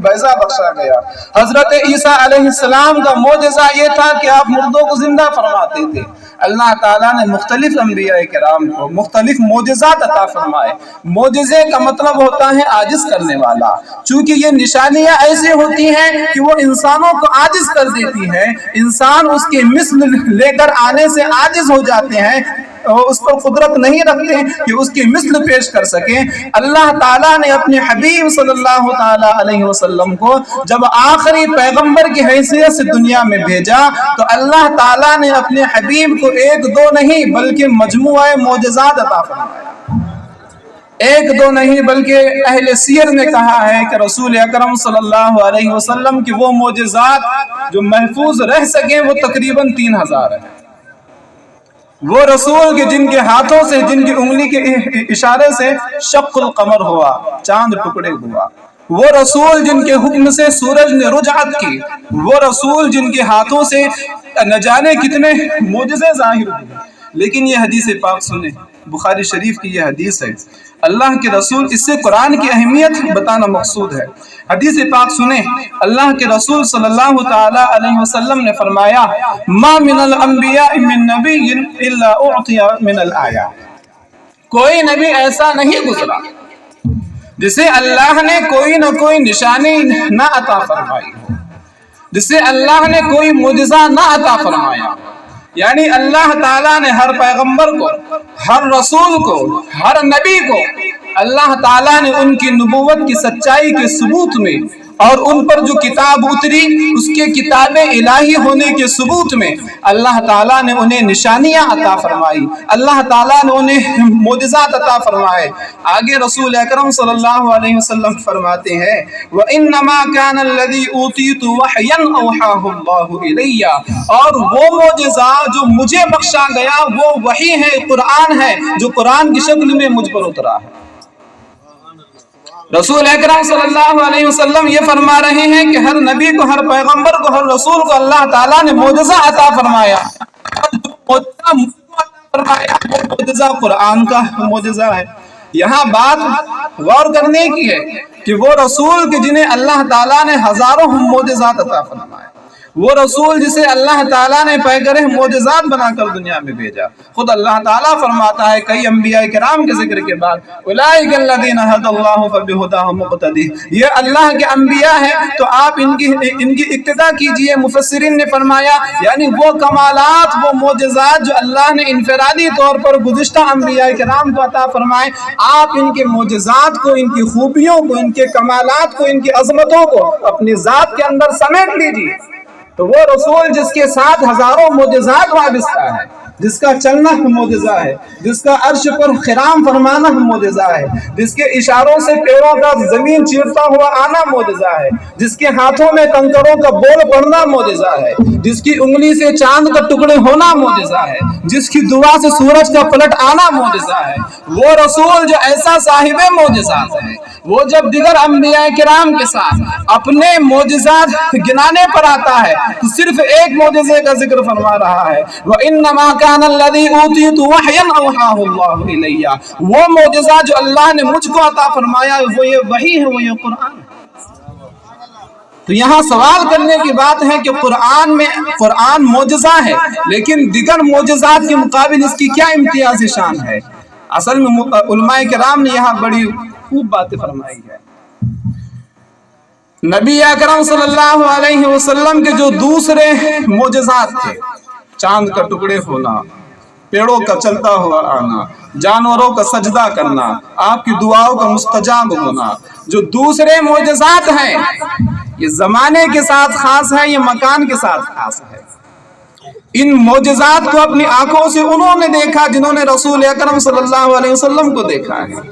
بیضا بخشا گیا۔ حضرت عیسیٰ علیہ السلام کا معجزہ یہ تھا کہ آپ مردوں کو زندہ فرماتے تھے۔ اللہ تعالیٰ نے مختلف انبیاء کرام کو مختلف معجزات عطا فرمائے۔ معجزے کا مطلب ہوتا ہے عاجز کرنے والا، چونکہ یہ نشانیاں ایسی ہوتی ہیں کہ وہ انسانوں کو عاجز کر دیتی ہیں، انسان اس کے مثل لے کر آنے سے عاجز ہو جاتے ہیں، اس پر قدرت نہیں رکھتے کہ اس کی مثل پیش کر سکیں۔ اللہ تعالیٰ نے اپنے حبیب صلی اللہ تعالیٰ علیہ وسلم کو جب آخری پیغمبر کی حیثیت سے دنیا میں بھیجا تو اللہ تعالیٰ نے اپنے حبیب کو ایک دو نہیں بلکہ مجموعہ معجزات عطا فرمایا۔ ایک دو نہیں بلکہ اہل سیر نے کہا ہے کہ رسول اکرم صلی اللہ علیہ وسلم کی وہ معجزات جو محفوظ رہ سکیں وہ تقریباً 3000 ہیں۔ وہ رسول کے جن کے ہاتھوں سے جن کی انگلی کے اشارے سے شق القمر ہوا، چاند ٹکڑے ہوا، وہ رسول جن کے حکم سے سورج نے رجعت کی، وہ رسول جن کے ہاتھوں سے نہ جانے کتنے معجزے ظاہر ہوئے۔ لیکن یہ حدیث پاک سنیں، بخاری شریف کی یہ حدیث ہے، اللہ کے رسول، اس سے قرآن کی اہمیت بتانا مقصود ہے۔ حدیث پاک سنیں، اللہ کے رسول صلی اللہ تعالی علیہ وسلم نے فرمایا، ما من الانبیاء من نبی الا اعطی من الآیات، کوئی نبی ایسا نہیں گزرا جسے اللہ نے کوئی نہ کوئی نشانی نہ عطا فرمائی ہو، جسے اللہ نے کوئی معجزہ نہ عطا فرمایا۔ یعنی اللہ تعالیٰ نے ہر پیغمبر کو، ہر رسول کو، ہر نبی کو اللہ تعالیٰ نے ان کی نبوت کی سچائی کے ثبوت میں اور ان پر جو کتاب اتری اس کے کتاب الہی ہونے کے ثبوت میں اللہ تعالیٰ نے انہیں نشانیاں عطا فرمائی، اللہ تعالیٰ نے انہیں معجزات عطا فرمائے۔ آگے رسول اکرم صلی اللہ علیہ وسلم فرماتے ہیں، وَإِنَّمَا كَانَ الَّذِي أُوتِيتُ وَحْيًا أَوْحَاهُ اللَّهُ إِلَيَّ، اور وہ معجزہ جو مجھے بخشا گیا وہ وحی ہے، قرآن ہے، جو قرآن کی شکل میں مجھ پر اترا ہے۔ رسول اکرم صلی اللہ علیہ وسلم یہ فرما رہے ہیں کہ ہر نبی کو، ہر پیغمبر کو، ہر رسول کو اللہ تعالیٰ نے معجزہ عطا فرمایا، وہ معجزہ قرآن کا معجزہ ہے۔ یہاں بات غور کرنے کی ہے کہ وہ رسول کہ جنہیں اللہ تعالیٰ نے ہزاروں معجزات عطا فرمائے، وہ رسول جسے اللہ تعالیٰ نے پیکرہ معجزات بنا کر دنیا میں بھیجا۔ خود اللہ تعالیٰ فرماتا ہے کئی انبیاء کرام کے ذکر کے بعد، اولئک الذین ھدی اللہ فبہداہ مقتدی، یہ اللہ کے انبیاء ہیں تو آپ ان کی اقتداء کیجئے۔ مفسرین نے فرمایا یعنی وہ کمالات، وہ معجزات جو اللہ نے انفرادی طور پر گزشتہ انبیاء کرام کو عطا فرمائے، آپ ان کے معجزات کو، ان کی خوبیوں کو، ان کے کمالات کو، ان کی عظمتوں کو اپنی ذات کے اندر سمیٹ لیجئے۔ تو وہ رسول جس کے ساتھ ہزاروں معجزات وابستہ ہے، جس کا چلنا معجزہ ہے، جس کا عرش پر خرام فرمانا معجزہ ہے، جس کے اشاروں سے پیڑوں کا زمین چیرتا ہوا آنا معجزہ ہے، جس کے ہاتھوں میں کنکروں کا بول پڑنا معجزہ ہے، جس کی انگلی سے چاند کا ٹکڑے ہونا معجزہ ہے، جس کی دعا سے سورج کا پلٹ آنا معجزہ ہے، وہ رسول جو ایسا صاحب معجزات ہے، وہ جب دیگر انبیاء کرام کے ساتھ اپنے معجزات گنانے پر آتا ہے تو صرف ایک معجزے کا ذکر فرما رہا ہے، وَإِنَّمَا كَانَ الَّذِي أُوتِيتُ وَحْيًا أَوْحَاهُ اللَّهُ إِلَيَّ، وہ معجزہ جو اللہ نے مجھ کو عطا فرمایا وہ یہ وحی ہے، وہ یہ قرآن ہے۔ تو یہاں سوال کرنے کی بات ہے کہ قرآن معجزہ ہے، لیکن دیگر معجزات کے مقابل اس کی کیا امتیازی شان ہے؟ اصل میں علماء کرام نے یہاں بڑی خوب باتیں فرمائی ہے۔ نبی اکرم صلی اللہ علیہ وسلم کے جو دوسرے معجزات تھے، چاند کا ٹکڑے ہونا، پیڑوں کا چلتا ہوا آنا، جانوروں کا سجدہ کرنا، آپ کی دعاؤں کا مستجاب ہونا، جو دوسرے معجزات ہیں یہ زمانے کے ساتھ خاص ہے، یہ مکان کے ساتھ خاص ہے۔ ان معجزات کو اپنی آنکھوں سے انہوں نے دیکھا جنہوں نے رسول اکرم صلی اللہ علیہ وسلم کو دیکھا ہے،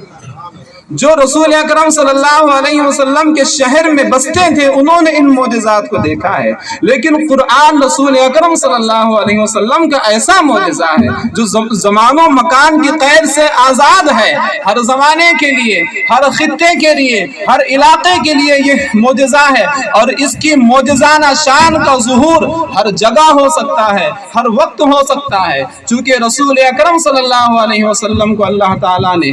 جو رسول اکرم صلی اللہ علیہ وسلم کے شہر میں بستے تھے انہوں نے ان معجزات کو دیکھا ہے۔ لیکن قرآن رسول اکرم صلی اللہ علیہ وسلم کا ایسا معجزہ ہے جو زمان و مکان کی قید سے آزاد ہے، ہر زمانے کے لیے، ہر خطے کے لیے، ہر علاقے کے لیے یہ معجزہ ہے، اور اس کی معجزانہ شان کا ظہور ہر جگہ ہو سکتا ہے، ہر وقت ہو سکتا ہے، چونکہ رسول اکرم صلی اللہ علیہ وسلم کو اللہ تعالیٰ نے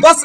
10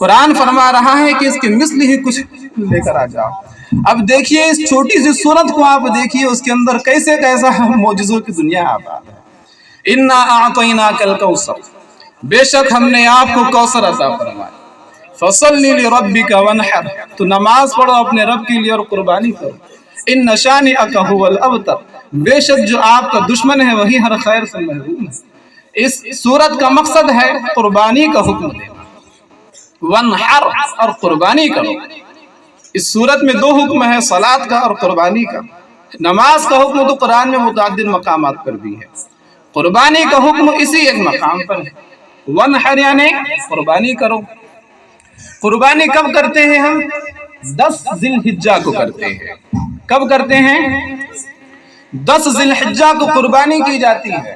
قرآن فرما رہا ہے کہ اس کے مثل ہی کچھ لے کر آ جاؤ۔ اب دیکھیے اس چھوٹی سی سورت کو آپ دیکھیے، اس کے اندر کیسے کیسا معجزوں کی دنیا آباد ہے۔ انا اعطیناک الکوثر، بے شک ہم نے آپ کو کوثر عطا فرمایا۔ فصلی لربک وانحر، تو نماز پڑھو اپنے رب کے لیے اور قربانی کرو۔ ان شانئک ھو الابتر، بے شک جو آپ کا دشمن ہے وہی ہر خیر سے محروم ہے۔ اس سورت کا مقصد ہے قربانی کا حکم دینا، وانحر اور قربانی کرو۔ اس سورت میں دو حکم ہے، صلاۃ کا اور قربانی کا۔ نماز کا حکم تو قرآن میں متعدد مقامات پر بھی ہے، قربانی کا حکم اسی ایک مقام پر ہے۔ وانحر یعنی قربانی کرو۔ قربانی کب کرتے ہیں ہم؟ 10 ذی الحجہ کو کرتے ہیں۔ کب کرتے ہیں؟ 10 ذی الحجہ کو قربانی کی جاتی ہے۔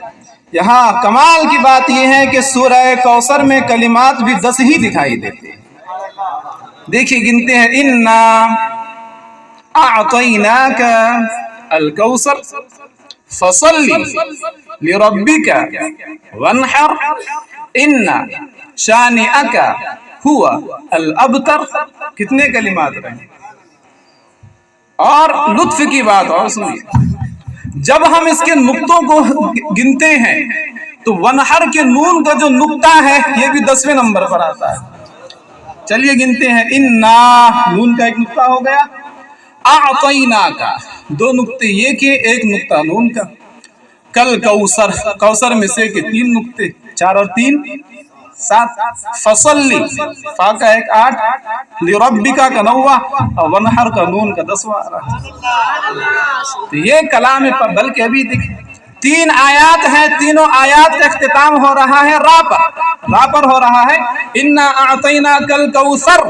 یہاں کمال کی بات یہ ہے کہ سورہ کوثر میں کلمات بھی 10 ہی دکھائی دیتے ہیں۔ دیکھیے گنتے ہیں، انا اعطیناک الکوثر فصلی لربک وانحر ان شانئک ھو الابتر۔ کتنے کلمات رہے؟ اور لطف کی بات اور سنیے، جب ہم اس کے نقطوں کو گنتے ہیں تو ونحر کے نون کا جو نقطہ ہے یہ بھی 10ویں نمبر پر آتا ہے۔ چلیے گنتے ہیں، انا نون کا ایک نقطہ ہو گیا، اعطینا کا 2 نقطے یہ کہ ایک نقطہ نون کا، کل کوثر، کوثر میں سے کہ 3 نقطے، 4 اور 3 7، فصلی فا کا ایک 8، لربکا کا 9 اور ونحر کا نون کا 10واں رہا۔ تو یہ کلام پر، بلکہ ابھی دیکھیں 3 آیات ہیں، تینوں آیات کا اختتام ہو رہا ہے را پر ہو رہا ہے، انا اعطیناک الکوثر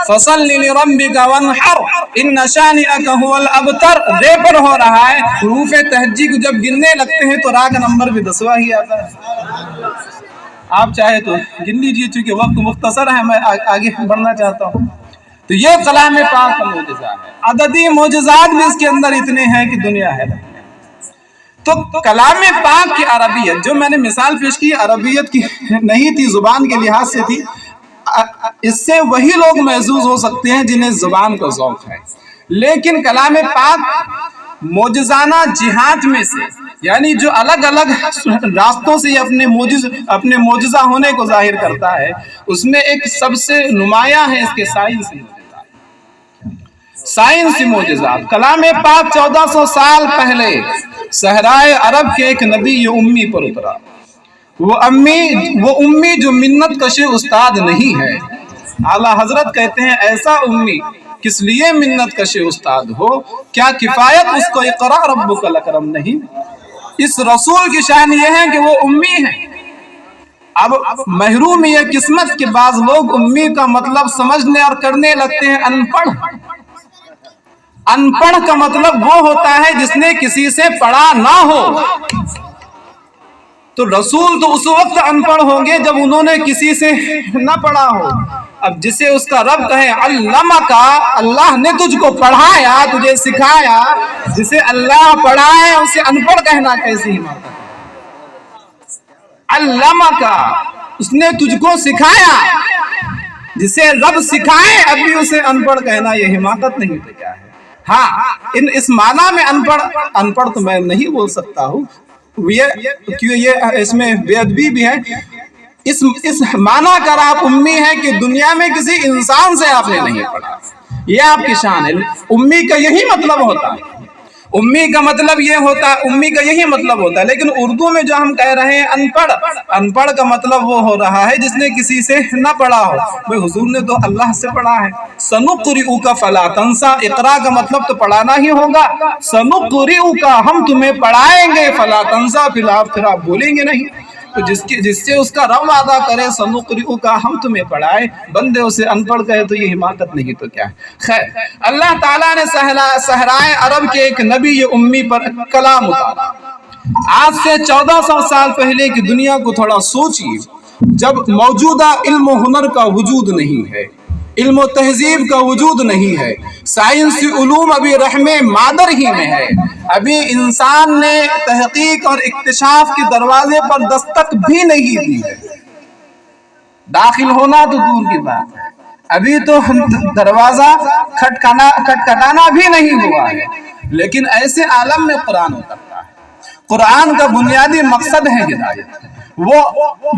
فصلی لربک وانحر ان شانئک ھو الابتر رے پر ہو رہا ہے۔ حروف تہجی کو جب گننے لگتے ہیں تو را کا نمبر بھی 10واں ہی آتا ہے۔ آپ چاہے تو گن لیجیے، چونکہ وقت مختصر ہے، میں آگے بڑھنا چاہتا ہوں۔ تو یہ کلام پاک کا معجزہ ہے، عددی معجزات بھی اس کے اندر اتنے ہیں کہ دنیا ہے۔ تو کلام پاک کی عربیت، جو میں نے مثال پیش کی عربیت کی نہیں تھی، زبان کے لحاظ سے تھی، اس سے وہی لوگ محظوظ ہو سکتے ہیں جنہیں زبان کا ذوق ہے۔ لیکن کلام پاک معجزانہ جہات میں سے، یعنی جو الگ الگ راستوں سے اپنے معجزہ ہونے کو ظاہر کرتا ہے، اس میں ایک سب سے نمایاں ہے اس کے سائنسی معجزات۔ کلام پاک 1400 سال پہلے صحرائے عرب کے ایک نبی امی پر اترا۔ وہ امی جو منت کش استاد نہیں ہے۔ اعلیٰ حضرت کہتے ہیں، ایسا امی کس لیے منت کش استاد ہو؟ کیا کفایت اس کو اقرا ربک الاکرم نہیں؟ اس رسول کی شان یہ ہے کہ وہ امی ہے۔ اب محروم یہ قسمت کے بعض لوگ امی کا مطلب سمجھنے اور کرنے لگتے ہیں ان پڑھ۔ ان پڑھ کا مطلب وہ ہوتا ہے جس نے کسی سے پڑھا نہ ہو۔ تو رسول تو اس وقت ان پڑھ ہوں گے جب انہوں نے کسی سے نہ پڑھا ہو۔ اب جسے اس کا رب کہے علمکا، اللہ نے تجھ کو پڑھایا، تجھے سکھایا، جسے اللہ پڑھائے اسے ان پڑھ کہنا کیسی حماقت ہے؟ علمکا، اس نے تجھ کو سکھایا، جسے رب سکھائے اب بھی اسے ان پڑھ کہنا یہ حماقت نہیں تو کیا ہے؟ ہاں، اس معنی میں ان پڑھ تو میں نہیں بول سکتا ہوں، یہ اس میں بے ادبی بھی ہے۔ اس معنی کر آپ امی ہے کہ دنیا میں کسی انسان سے آپ نے نہیں پڑھا، یہ آپ کی شان ہے۔ امی کا یہی مطلب ہوتا ہے، امی کا مطلب یہ ہوتا ہے، امی کا یہی مطلب ہوتا ہے۔ لیکن اردو میں جو ہم کہہ رہے ہیں ان پڑھ کا مطلب وہ ہو رہا ہے جس نے کسی سے نہ پڑھا ہو۔ بھئی حضور نے تو اللہ سے پڑھا ہے۔ سنقرئک فلا تنسا، اقرا کا مطلب تو پڑھانا ہی ہوگا۔ سنقرئک، ہم تمہیں پڑھائیں گے، فلا تنسا، پھر آپ بولیں گے نہیں۔ تو جس سے اس کا رب وعدہ کرے سنقرئک، ہم تمہیں پڑھائے، بندے اسے ان پڑھ کہے تو یہ حماقت نہیں تو کیا ہے؟ خیر، اللہ تعالیٰ نے صحرائے عرب کے ایک نبی امی پر کلام اتارا۔ آج سے 1400 سال پہلے کی دنیا کو تھوڑا سوچیے، جب موجودہ علم و ہنر کا وجود نہیں ہے، علم و تہذیب کا وجود نہیں ہے، سائنسی علوم ابھی رحم مادر ہی میں ہے، ابھی انسان نے تحقیق اور اکتشاف کے دروازے پر دستک بھی نہیں دی ہے، داخل ہونا تو دور کی بات ہے۔ ابھی تو دروازہ کھٹکھٹانا بھی نہیں ہوا ہے، لیکن ایسے عالم میں قرآن اترتا ہے۔ قرآن کا بنیادی مقصد ہے ہدایت، وہ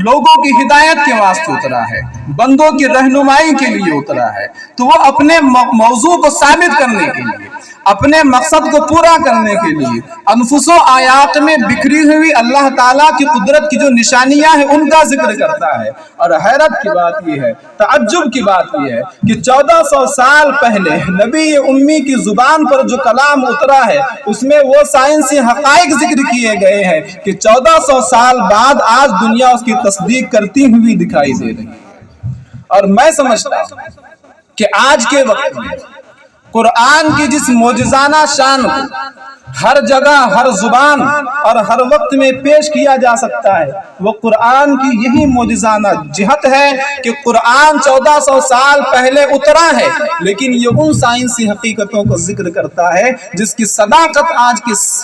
لوگوں کی ہدایت کے واسطے اترا ہے، بندوں کی رہنمائی کے لیے اترا ہے، تو وہ اپنے موضوع کو ثابت کرنے کے لیے، اپنے مقصد کو پورا کرنے کے لیے انفس و آیات میں بکھری ہوئی اللہ تعالیٰ کی قدرت کی جو نشانیاں ہیں ان کا ذکر کرتا ہے۔ اور حیرت کی بات یہ ہے، تعجب کی بات یہ ہے کہ 1400 سال پہلے نبی امی کی زبان پر جو کلام اترا ہے اس میں وہ سائنسی حقائق ذکر کیے گئے ہیں کہ 1400 سال بعد آج دنیا اس کی تصدیق کرتی ہوئی دکھائی دے رہی ہے۔ اور میں سمجھتا ہوں کہ آج کے وقت میں قرآن کی جس معجزانہ شان کو ہر جگہ، ہر زبان اور ہر وقت میں پیش کیا جا سکتا ہے، وہ قرآن کی یہی معجزانہ جہت ہے کہ قرآن 1400 سال پہلے اترا ہے، لیکن یہ ان سائنسی حقیقتوں کو ذکر کرتا ہے جس کی صداقت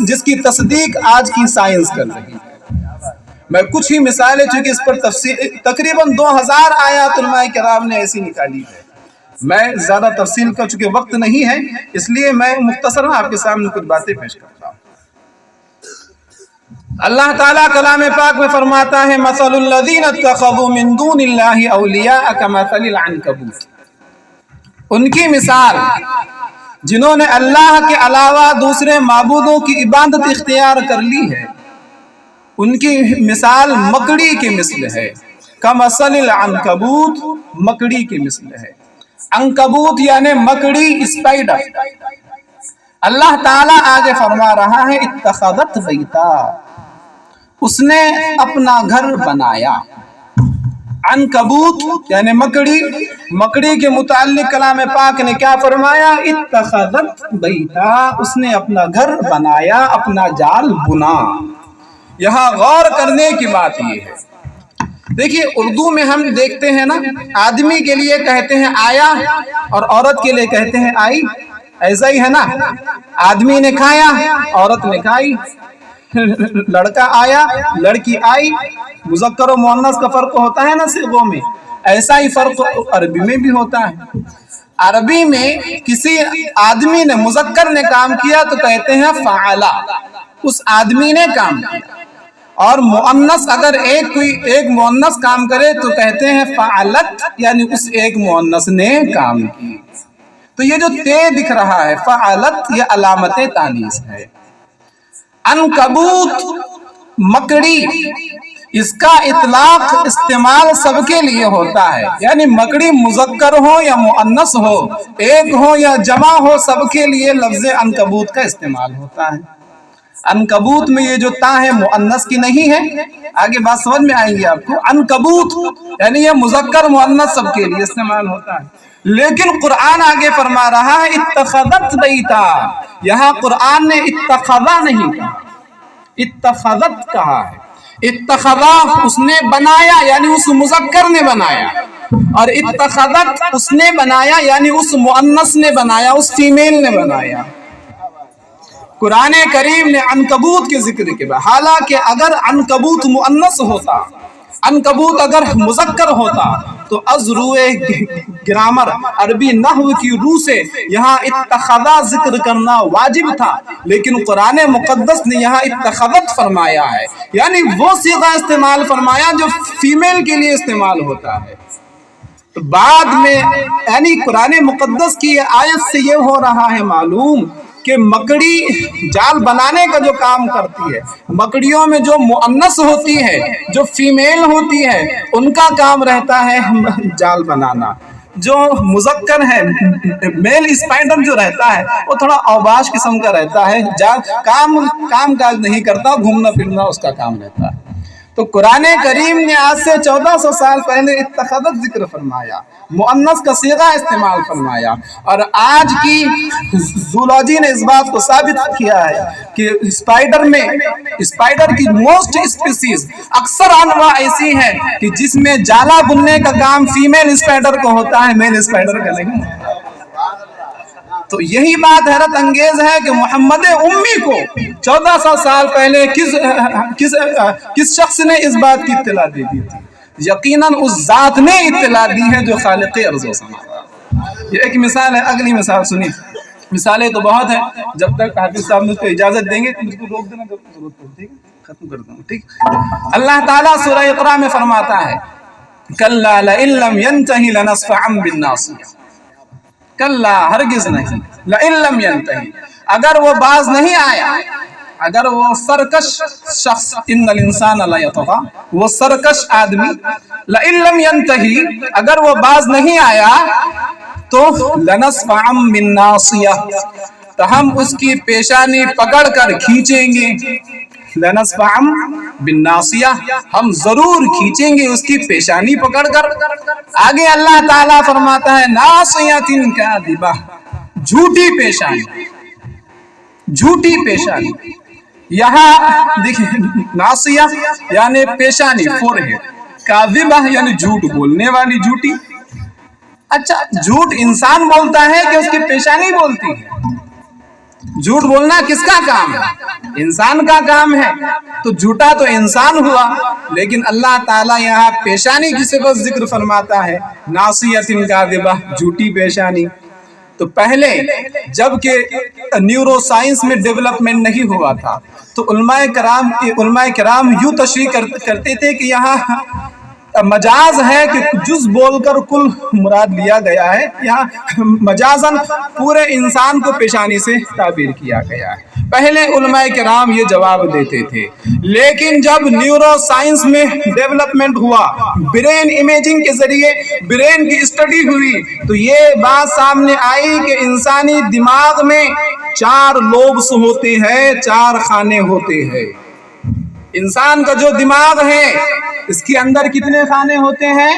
جس کی تصدیق آج کی سائنس کر رہی ہے۔ میں کچھ ہی مثالیں چونکہ اس پر تقریباً 2000 آیات علماء کرام نے ایسی نکالی ہے، میں زیادہ تفصیل کا چونکہ وقت نہیں ہے اس لیے میں مختصر آپ کے سامنے کچھ باتیں پیش کرتا ہوں۔ اللہ تعالیٰ کلام پاک میں فرماتا ہے مثل الذین اتخذوا من دون اللہ اولیاء کمثل العنکبوت، ان کی مثال جنہوں نے اللہ کے علاوہ دوسرے معبودوں کی عبادت اختیار کر لی ہے، ان کی مثال مکڑی کے مثل ہے۔ کمثل العنکبوت، مکڑی کے مثل ہے۔ عنکبوت یعنی مکڑی، اسپائڈر۔ اللہ تعالیٰ آگے فرما رہا ہے اتخذت بیتا، اس نے اپنا گھر بنایا۔ عنکبوت یعنی مکڑی، مکڑی کے متعلق کلام پاک نے کیا فرمایا؟ اتخذت بیتا، اس نے اپنا گھر بنایا، اپنا جال بنا۔ یہاں غور کرنے کی بات یہ ہے، دیکھیے اردو میں ہم دیکھتے ہیں نا، آدمی کے لیے کہتے ہیں آیا اور عورت کے لیے کہتے ہیں آئی، ایسا ہی ہے نا، آدمی نے کھایا، عورت نے کھائی، لڑکا آیا، لڑکی آئی، مذکر و مؤنث کا فرق ہوتا ہے نا صیغوں میں، ایسا ہی فرق عربی میں بھی ہوتا ہے۔ عربی میں کسی آدمی نے، مذکر نے کام کیا تو کہتے ہیں فعلا، اس آدمی نے کام کیا، اور مؤنث اگر ایک مؤنث کام کرے تو کہتے ہیں فعلت، یعنی اس ایک مؤنث نے کام کی۔ تو یہ جو تے دکھ رہا ہے فعلت، یہ علامت تانیث ہے۔ عنکبوت، مکڑی، اس کا اطلاق استعمال سب کے لیے ہوتا ہے، یعنی مکڑی مذکر ہو یا مؤنث ہو، ایک ہو یا جمع ہو، سب کے لیے لفظ عنکبوت کا استعمال ہوتا ہے۔ عنکبوت میں یہ جو تا ہے مؤنث کی نہیں ہے، آگے بات سمجھ میں آئیں گی آپ کو۔ عنکبوت یعنی یہ مذکر مؤنث سب کے لیے استعمال ہوتا ہے، لیکن قرآن آگے فرما رہا ہے اتخذت بیتا، یہاں قرآن نے اتخذا نہیں کہا، اتخذت کہا ہے۔ اتخذا اس نے بنایا، یعنی اس مذکر نے بنایا، اور اتخذت اس نے بنایا یعنی اس مؤنث نے بنایا، اس فیمیل نے بنایا۔ قرآن کریم نے عنکبوت کے ذکر کے بعد، حالانکہ اگر عنکبوت مؤنث ہوتا، عنکبوت اگر مذکر ہوتا تو از روئے گرامر، عربی نحو کی روح سے یہاں اتخذا ذکر کرنا واجب تھا، لیکن قرآن مقدس نے یہاں اتخذت فرمایا ہے، یعنی وہ صیغہ استعمال فرمایا جو فیمیل کے لیے استعمال ہوتا ہے۔ تو بعد میں یعنی قرآن مقدس کی آیت سے یہ ہو رہا ہے معلوم کہ مکڑی جال بنانے کا جو کام کرتی ہے، مکڑیوں میں جو مؤنث ہوتی ہے، جو فیمیل ہوتی ہے، ان کا کام رہتا ہے جال بنانا۔ جو مذکر ہے، میل اسپائڈر جو رہتا ہے وہ تھوڑا اوباش قسم کا رہتا ہے، کام کاج نہیں کرتا، گھومنا پھرنا اس کا کام رہتا ہے۔ تو قرآن کریم نے آج سے 1400 سال پہلے اتخذت ذکر فرمایا، مؤنث کا صیغہ استعمال فرمایا، اور آج کی زولوجی نے اس بات کو ثابت کیا ہے کہ اسپائڈر کی موسٹ اسپیسیز، اکثر انواع ایسی ہیں کہ جس میں جالا بننے کا کام فیمیل اسپائڈر کو ہوتا ہے، میل اسپائڈر کا نہیں۔ تو یہی بات حیرت انگیز ہے کہ محمد امی کو 1400 سال پہلے کس شخص نے اس بات کی اطلاع دے دی تھی؟ یقیناً اس ذات نے اطلاع دی ہے جو خالق ارض و سما۔ یہ ایک مثال ہے، اگلی مثال سنیے. مثالیں تو بہت ہیں، جب تک حافظ صاحب مجھ کو اجازت دیں گے تو مجھ کو روک دینا جب ضرورت ہو. ٹھیک ہے، ختم کرتا ہوں. ٹھیک. اللہ تعالیٰ سورہ اقرا میں فرماتا ہے کلا لئن لم ينتہی لنصفعا بالناصیہ. کلا ہرگز نہیں، لئن لم ينتہی اگر وہ باز نہیں آیا، اگر وہ سرکش شخص، ان الانسان لیطغی، وہ سرکش آدمی، لئن لم ينتہی اگر وہ باز نہیں آیا تو لنصفعا بالناصیہ تو ہم اس کی پیشانی پکڑ کر کھینچیں گے. لنصفعا بالناصیہ ہم ضرور کھینچیں گے اس کی پیشانی پکڑ کر. آگے اللہ تعالیٰ فرماتا ہے ناصیۃ کاذبہ، جھوٹی پیشانی، جھوٹی پیشانی. یہاں دیکھیں ناصیہ یعنی پیشانی، فور ہیڈ، کاذبہ یعنی جھوٹ بولنے والی، جھوٹی. اچھا جھوٹ انسان بولتا ہے کہ اس کی پیشانی بولتی ہے؟ جھوٹ بولنا کس کا کام ہے؟ انسان کا کام ہے. تو جھوٹا تو انسان ہوا، لیکن اللہ تعالیٰ یہاں پیشانی کی صفت ذکر فرماتا ہے ناصیۃ کاذبہ، جھوٹی پیشانی. تو پہلے جب کہ نیورو سائنس میں ڈیولپمنٹ نہیں ہوا تھا تو علماء کرام یوں تشریح کرتے تھے کہ یہاں مجاز ہے کہ جز بول کر کل مراد لیا گیا ہے. یہاں مجازاً پورے انسان کو پیشانی سے تعبیر کیا گیا ہے. پہلے علماء کرام یہ جواب دیتے تھے، لیکن جب نیورو سائنس میں ڈیولپمنٹ ہوا، برین امیجنگ کے ذریعے برین کی اسٹڈی ہوئی، تو یہ بات سامنے آئی کہ انسانی دماغ میں 4 لوبس ہوتے ہیں، 4 خانے ہوتے ہیں. انسان کا جو دماغ ہے اس کے اندر کتنے خانے ہوتے ہیں؟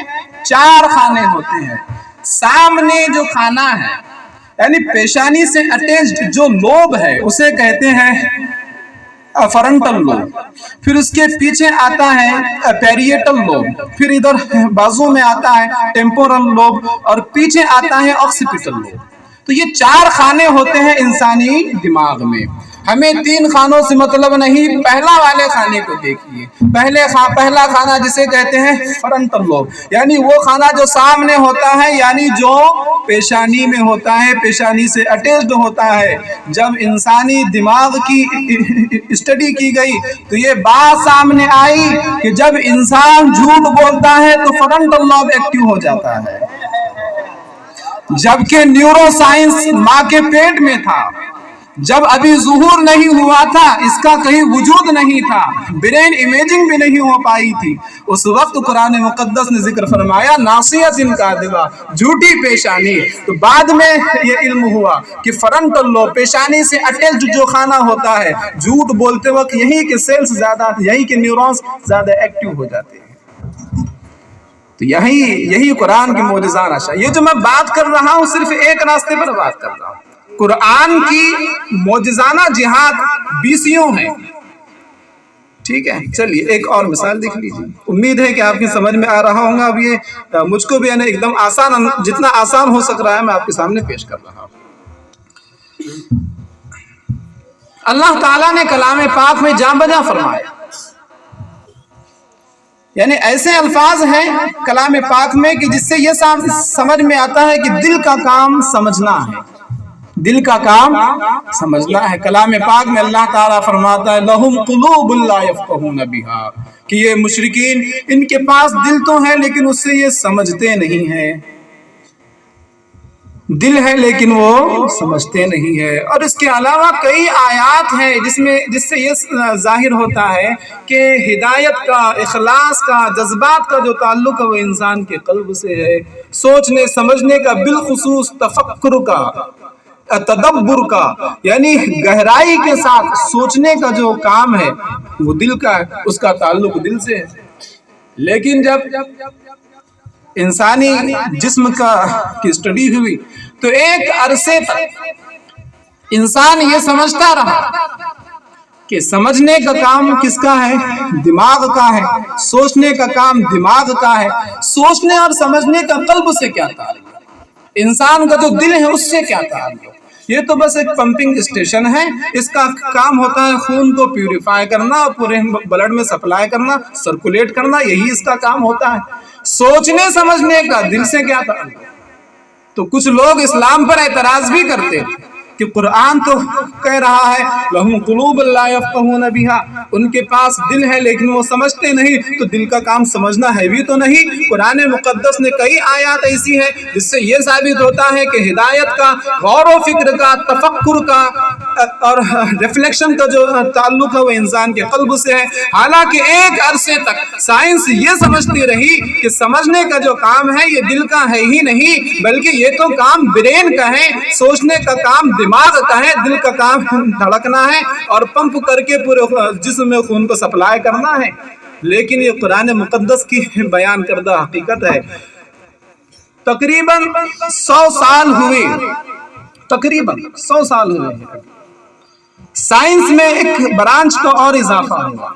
4 خانے ہوتے ہیں. سامنے جو کھانا ہے یعنی پیشانی سے اٹیچڈ جو لوب ہے اسے کہتے ہیں فرنٹل لوب. پھر اس کے پیچھے آتا ہے پیریٹل لوب، پھر ادھر بازو میں آتا ہے ٹیمپورل لوب، اور پیچھے آتا ہے آکسیپیٹل لوب. تو یہ 4 خانے ہوتے ہیں انسانی دماغ میں. ہمیں 3 خانوں سے مطلب نہیں، پہلا والے خانے کو دیکھیے. پہلا خانہ جسے کہتے ہیں فرنٹل لوب، یعنی وہ خانہ جو سامنے ہوتا ہے، یعنی جو پیشانی میں ہوتا ہے، پیشانی سے اٹیچڈ ہوتا ہے. جب انسانی دماغ کی اسٹڈی کی گئی تو یہ بات سامنے آئی کہ جب انسان جھوٹ بولتا ہے تو فرنٹل لوب ایکٹیو ہو جاتا ہے. جبکہ نیورو سائنس ماں کے پیٹ میں تھا، جب ابھی ظہور نہیں ہوا تھا، اس کا کہیں وجود نہیں تھا، برین امیجنگ بھی نہیں ہو پائی تھی، اس وقت قرآن مقدس نے ذکر فرمایا ناصیۃ کاذبہ، جھوٹی پیشانی. تو بعد میں یہ علم ہوا کہ فرنٹل لوب، پیشانی سے اٹیچڈ جو خانہ ہوتا ہے، جھوٹ بولتے وقت یہی کے سیلز زیادہ، یہی کے نیورونز زیادہ ایکٹیو ہو جاتے ہیں. تو یہی قرآن کی معجزہ نشہ. یہ جو میں بات کر رہا ہوں صرف ایک راستے پر بات کر رہا ہوں. قرآن کی معجزانہ جہاد 20 ہیں. ٹھیک ہے، چلیے ایک اور مثال دیکھ لیجیے. امید ہے کہ آپ کی سمجھ میں آ رہا ہوں گا. اب یہ مجھ کو بھی ایک دم آسان، جتنا آسان ہو سک رہا ہے میں آپ کے سامنے پیش کر رہا ہوں. اللہ تعالیٰ نے کلام پاک میں جاں بجاں فرمایا، یعنی ایسے الفاظ ہیں کلام پاک میں کہ جس سے یہ سمجھ میں آتا ہے کہ دل کا کام سمجھنا ہے، دل کا کام سمجھنا ہے. کلام پاک میں اللہ تعالیٰ فرماتا ہے لَهُمْ قُلُوبٌ لَا يَفْقَهُونَ بِهَا، کہ یہ مشرکین ان کے پاس دل تو ہے لیکن اس سے یہ سمجھتے نہیں ہیں. دل ہے لیکن وہ سمجھتے نہیں ہے. اور اس کے علاوہ کئی آیات ہیں جس سے یہ ظاہر ہوتا ہے کہ ہدایت کا، اخلاص کا، جذبات کا جو تعلق ہے وہ انسان کے قلب سے ہے. سوچنے سمجھنے کا، بالخصوص تفکر کا، تدبر کا، یعنی گہرائی کے ساتھ سوچنے کا جو کام ہے وہ دل کا ہے، اس کا تعلق دل سے ہے. لیکن جب انسانی جسم کی اسٹڈی ہوئی تو ایک عرصے تک انسان یہ سمجھتا رہا کہ سمجھنے کا کام کس کا ہے؟ دماغ کا ہے. سوچنے کا کام دماغ کا ہے. سوچنے اور سمجھنے کا قلب سے کیا تعلق؟ انسان کا جو دل ہے اس سے کیا تعلق؟ یہ تو بس ایک پمپنگ اسٹیشن ہے. اس کا کام ہوتا ہے خون کو پیوریفائی کرنا، پورے بلڈ میں سپلائی کرنا، سرکولیٹ کرنا، یہی اس کا کام ہوتا ہے. سوچنے سمجھنے کا دل سے کیا تعلق؟ تو کچھ لوگ اسلام پر اعتراض بھی کرتے کہ قرآن تو کہہ رہا ہے لَهُمْ قُلُوبٌ لَا يَفْقَهُونَ بِهَا، ان کے پاس دل ہے لیکن وہ سمجھتے نہیں، تو دل کا کام سمجھنا ہے بھی تو نہیں۔ قرآن مقدس نے کئی آیات ایسی ہیں جس سے یہ ثابت ہوتا ہے کہ ہدایت کا، غور و فکر کا، تفکر کا اور ریفلیکشن کا جو تعلق ہے وہ انسان کے قلب سے ہے۔ حالانکہ ایک عرصے تک سائنس یہ سمجھتی رہی کہ سمجھنے کا جو کام ہے یہ دل کا ہے ہی نہیں، بلکہ یہ تو کام برین کا ہے، سوچنے کا کام دماغ کا ہے، دل کا کام دھڑکنا ہے اور پمپ کر کے پورے جسم میں خون کو سپلائی کرنا ہے۔ لیکن یہ قرآن مقدس کی بیان کردہ حقیقت ہے۔ تقریباً 100 سال ہوئے، تقریباً 100 سال ہوئے، سائنس میں ایک برانچ کا اور اضافہ ہوا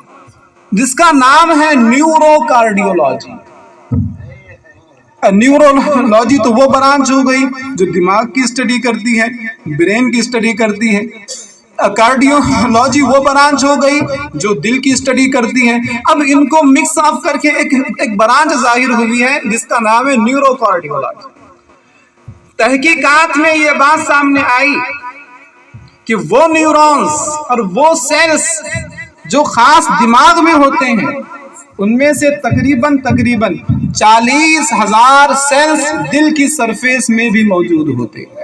جس کا نام ہے نیورو کارڈیولوجی۔ نیورولوجی تو وہ برانچ ہو گئی جو دماغ کی اسٹڈی کرتی ہے، برین کی اسٹڈی کرتی ہے۔ کارڈیولوجی وہ برانچ ہو گئی جو دل کی اسٹڈی کرتی ہے۔ اب ان کو مکس اپ کر کے ایک برانچ ظاہر ہوئی ہے جس کا نام ہے نیورو کارڈیولوجی۔ تحقیقات میں یہ بات سامنے آئی کہ وہ نیورونز اور وہ سیلز جو خاص دماغ میں ہوتے ہیں ان میں سے تقریباً 40,000 سیلز دل کی سرفیس میں بھی موجود ہوتے ہیں۔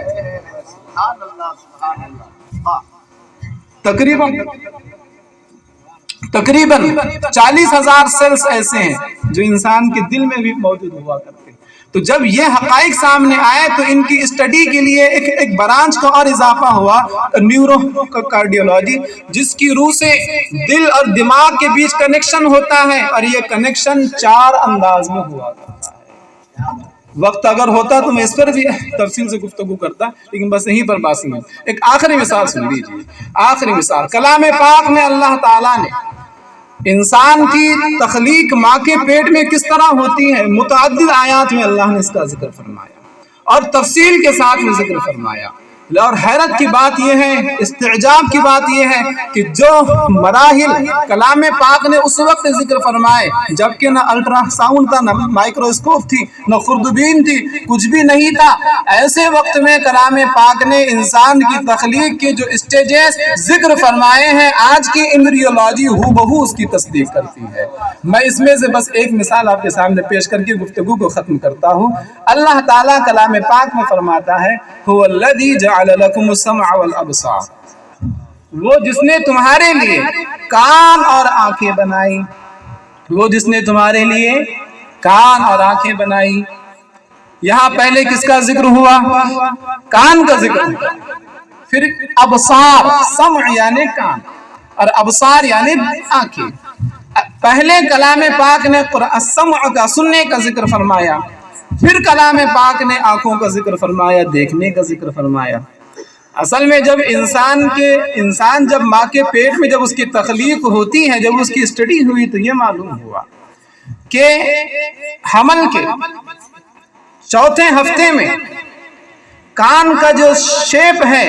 تقریباً 40,000 سیلز ایسے ہیں جو انسان کے دل میں بھی موجود ہوا کرتے ہیں۔ تو جب یہ حقائق سامنے آئے تو ان کی اسٹڈی کے لیے ایک برانچ کا اور اضافہ ہوا، نیورو کارڈیولوجی، جس کی روح سے دل اور دماغ کے بیچ کنیکشن ہوتا ہے، اور یہ کنیکشن 4 انداز میں ہوا کرتا ہے۔ وقت اگر ہوتا تو میں اس پر بھی تفصیل سے گفتگو کرتا، لیکن بس یہیں پر بات سنیں۔ ایک آخری مثال سن لیجیے، آخری مثال کلام پاک میں اللہ تعالیٰ نے انسان کی تخلیق ماں کے پیٹ میں کس طرح ہوتی ہے، متعدد آیات میں اللہ نے اس کا ذکر فرمایا اور تفصیل کے ساتھ میں ذکر فرمایا۔ اور حیرت کی بات یہ ہے، استعجاب کی بات یہ ہے کہ جو مراحل کلام پاک نے اس وقت ذکر فرمائے جبکہ نہ الٹرا ساؤنڈ تھا، نہ مائکروسکوپ تھی، نہ خوردبین تھی، کچھ بھی نہیں تھا، ایسے وقت میں کلام پاک نے انسان کی تخلیق کے جو اسٹیجز ذکر فرمائے ہیں آج کی ایمبریولوجی ہو بہو اس کی تصدیق کرتی ہے۔ میں اس میں سے بس ایک مثال آپ کے سامنے پیش کر کے گفتگو کو ختم کرتا ہوں۔ اللہ تعالیٰ کلام پاک میں فرماتا ہے هو الذی جعل لکم السمع والابصار، وہ جس نے تمہارے لیے کان اور آنکھیں بنائی، وہ جس نے تمہارے لیے کان اور آنکھیں بنائی۔ یہاں پہلے کس کا ذکر ہوا؟ کان کا ذکر ہوا، پھر ابصار، سمع یعنی کان اور ابصار یعنی آنکھیں۔ پہلے کلام پاک نے السمع کا، سننے کا ذکر فرمایا، پھر کلام پاک نے آنکھوں کا ذکر فرمایا، دیکھنے کا ذکر فرمایا۔ اصل میں جب انسان جب ماں کے پیٹ میں جب اس کی تخلیق ہوتی ہے، جب اس کی اسٹڈی ہوئی تو یہ معلوم ہوا کہ حمل کے 4تھے ہفتے میں کان کا جو شیپ ہے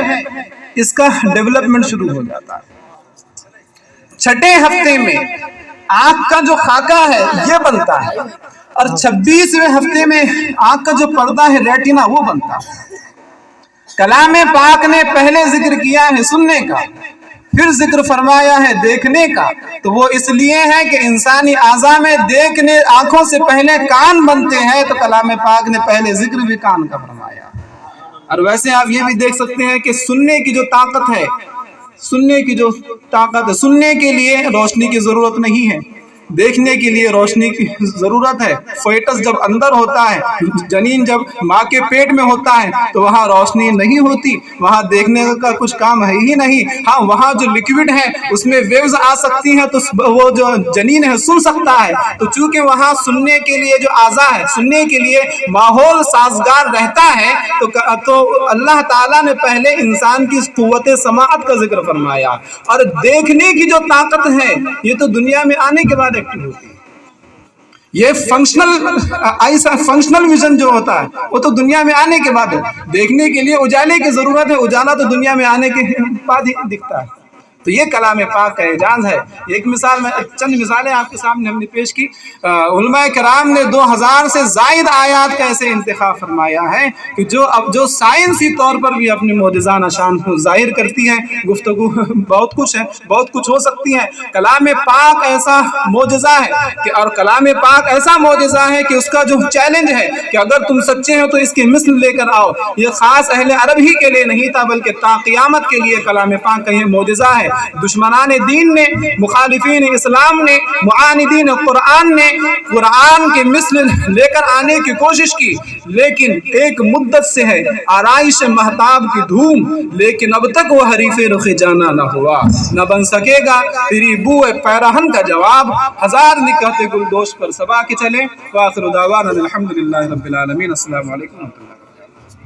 اس کا ڈیولپمنٹ شروع ہو جاتا ہے، 6 ہفتے میں آنکھ کا جو خاکہ ہے یہ بنتا ہے، اور 26ویں ہفتے میں آنکھ کا جو پردہ ہے ریٹینا وہ بنتا ہے۔ کلام پاک نے پہلے ذکر کیا ہے سننے کا، پھر ذکر فرمایا ہے دیکھنے کا، تو وہ اس لیے ہے کہ انسانی اعضاء میں دیکھنے آنکھوں سے پہلے کان بنتے ہیں، تو کلام پاک نے پہلے ذکر بھی کان کا فرمایا۔ اور ویسے آپ یہ بھی دیکھ سکتے ہیں کہ سننے کی جو طاقت ہے، سننے کی جو طاقت ہے، سننے کے لیے روشنی کی ضرورت نہیں ہے، دیکھنے کے لیے روشنی کی ضرورت ہے۔ فیٹس جب اندر ہوتا ہے، جنین جب ماں کے پیٹ میں ہوتا ہے تو وہاں روشنی نہیں ہوتی، وہاں دیکھنے کا کچھ کام ہے ہی نہیں۔ ہاں وہاں جو لیکوڈ ہے اس میں ویوز آ سکتی ہیں تو وہ جو جنین ہے سن سکتا ہے، تو چونکہ وہاں سننے کے لیے جو اعضاء ہے، سننے کے لیے ماحول سازگار رہتا ہے، تو اللہ تعالیٰ نے پہلے انسان کی قوت سماعت کا ذکر فرمایا، اور دیکھنے کی جو طاقت ہے یہ تو دنیا میں آنے کے بعد ایکٹیو ہوتی ہے۔ یہ فنکشنل ویژن جو ہوتا ہے وہ تو دنیا میں آنے کے بعد ہے، دیکھنے کے لیے اجالے کی ضرورت ہے، اجالا تو دنیا میں آنے کے بعد ہی دکھتا ہے۔ تو یہ کلام پاک کا اعجاز ہے۔ ایک مثال میں چند مثالیں آپ کے سامنے ہم نے پیش کی۔ علماء کرام نے 2000 سے زائد آیات کا ایسے انتخاب فرمایا ہے کہ جو سائنسی طور پر بھی اپنی معجزانہ شان کو ظاہر کرتی ہیں۔ گفتگو بہت کچھ ہے، بہت کچھ ہو سکتی ہے۔ کلام پاک ایسا معجزہ ہے کہ، اور کلام پاک ایسا معجزہ ہے کہ اس کا جو چیلنج ہے کہ اگر تم سچے ہو تو اس کی مثل لے کر آؤ، یہ خاص اہل عرب ہی کے لیے نہیں تھا بلکہ تا قیامت کے لیے کلام پاک کا یہ معجزہ ہے۔ دشمنان دین نے، مخالفین اسلام نے، معاندین قرآن نے قرآن کی مثل لے کر آنے کی کوشش کی، لیکن ایک مدت سے ہے آرائش مہتاب کی دھوم، لیکن اب تک وہ حریف رخ جانا نہ ہوا، نہ بن سکے گا تیری بو پیرہن کا جواب، ہزار نکہت گلدوش پر سبا کے چلے۔ وآخر دعوانا الحمدللہ رب العالمین۔ السلام علیکم ورحمۃ اللہ۔